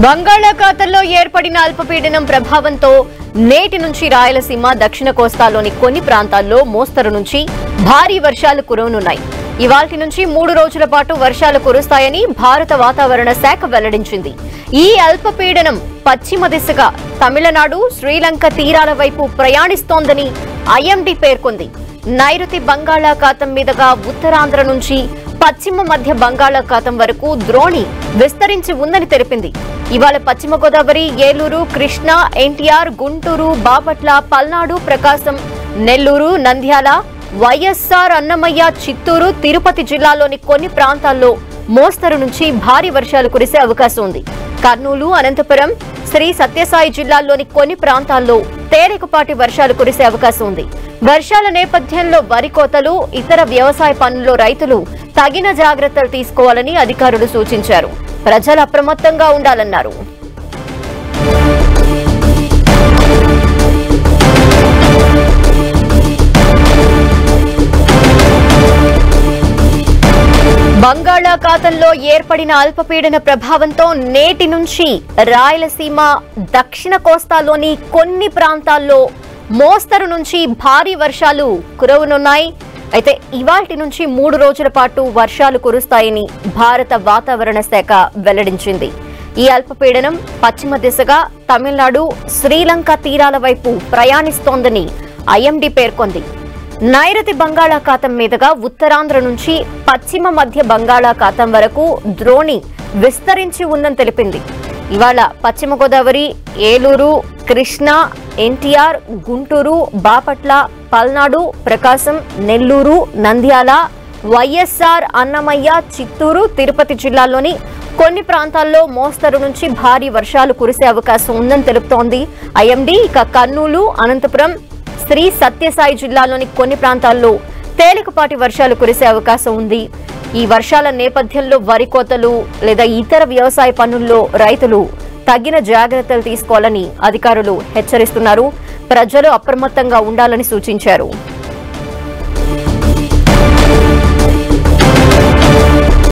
బంగాళాఖాతంలో ఏర్పడిన అల్పపీడనం ప్రభావంతో నేటి నుంచి రాయలసీమ దక్షిణ కోస్తాలోని కొన్ని ప్రాంతాల్లో మోస్తరు నుంచి భారీ వర్షాలు కురవనున్నాయి. ఇవాల్టి నుంచి 3 రోజుల పాటు వర్షాలు కురుస్తాయని భారత వాతావరణ శాఖ వెల్లడించింది. ఈ అల్పపీడనం పశ్చిమ దిశగా తమిళనాడు, శ్రీలంక తీరాల వైపు ప్రయాణిస్తోందని ఐఎండీ పేర్కొంది. నైరుతి బంగాళాఖాతం మీదుగా ఉత్తరాంధ్ర నుంచి పశ్చిమ మధ్య బంగాళాఖాతం వరకు ద్రోణి విస్తరించి ఉందని తెలిపింది. ఇవాళ పశ్చిమ గోదావరి, ఏలూరు, కృష్ణా, ఎన్టీఆర్, గుంటూరు, బాపట్ల, పల్నాడు, ప్రకాశం, నెల్లూరు, నంద్యాల, వైఎస్ఆర్, అన్నమయ్య, చిత్తూరు, తిరుపతి జిల్లాలోని కొన్ని ప్రాంతాల్లో మోస్తరు నుంచి భారీ వర్షాలు కురిసే అవకాశం ఉంది. కర్నూలు, అనంతపురం, శ్రీ సత్యసాయి జిల్లాల్లోని కొన్ని ప్రాంతాల్లో తేలికపాటి వర్షాలు కురిసే అవకాశం ఉంది. వర్షాల నేపథ్యంలో వరి కోతలు, ఇతర వ్యవసాయ పనుల్లో రైతులు తగిన జాగ్రత్తలు తీసుకోవాలని అధికారులు సూచించారు. ప్రజలు అప్రమత్తంగా ఉండాలన్నారు. బంగాళాఖాతంలో ఏర్పడిన అల్పపీడన ప్రభావంతో నేటి నుంచి రాయలసీమ దక్షిణ కోస్తాలోని కొన్ని ప్రాంతాల్లో మోస్తరు నుంచి భారీ వర్షాలు కురవనున్నాయి. అయితే ఇవాల్టి నుంచి 3 రోజుల పాటు వర్షాలు కురుస్తాయని భారత వాతావరణ శాఖ వెల్లడించింది. ఈ అల్పపీడనం పశ్చిమ దిశగా తమిళనాడు, శ్రీలంక తీరాల వైపు ప్రయాణిస్తోందని ఐఎండీ పేర్కొంది. నైరుతి బంగాళాఖాతం మీదుగా ఉత్తరాంధ్ర నుంచి పశ్చిమ మధ్య బంగాళాఖాతం వరకు ద్రోణి విస్తరించి ఉందని తెలిపింది. ఇవాళ పశ్చిమ గోదావరి, ఏలూరు, కృష్ణా, ఎన్టీఆర్, గుంటూరు, బాపట్ల, పల్నాడు, ప్రకాశం, నెల్లూరు, నంద్యాల, వైఎస్ఆర్, అన్నమయ్య, చిత్తూరు, తిరుపతి జిల్లాల్లోని కొన్ని ప్రాంతాల్లో మోస్తరు నుంచి భారీ వర్షాలు కురిసే అవకాశం ఉందని తెలుపుతోంది ఐఎండీ. ఇక కర్నూలు, అనంతపురం, శ్రీ సత్యసాయి జిల్లాలోని కొన్ని ప్రాంతాల్లో తేలికపాటి వర్షాలు కురిసే అవకాశం ఉంది. ఈ వర్షాల నేపథ్యంలో వరి కోతలు లేదా ఇతర వ్యవసాయ పనుల్లో రైతులు తగిన జాగ్రత్తలు తీసుకోవాలని అధికారులు హెచ్చరిస్తున్నారు. ప్రజలు అప్రమత్తంగా ఉండాలని సూచించారు.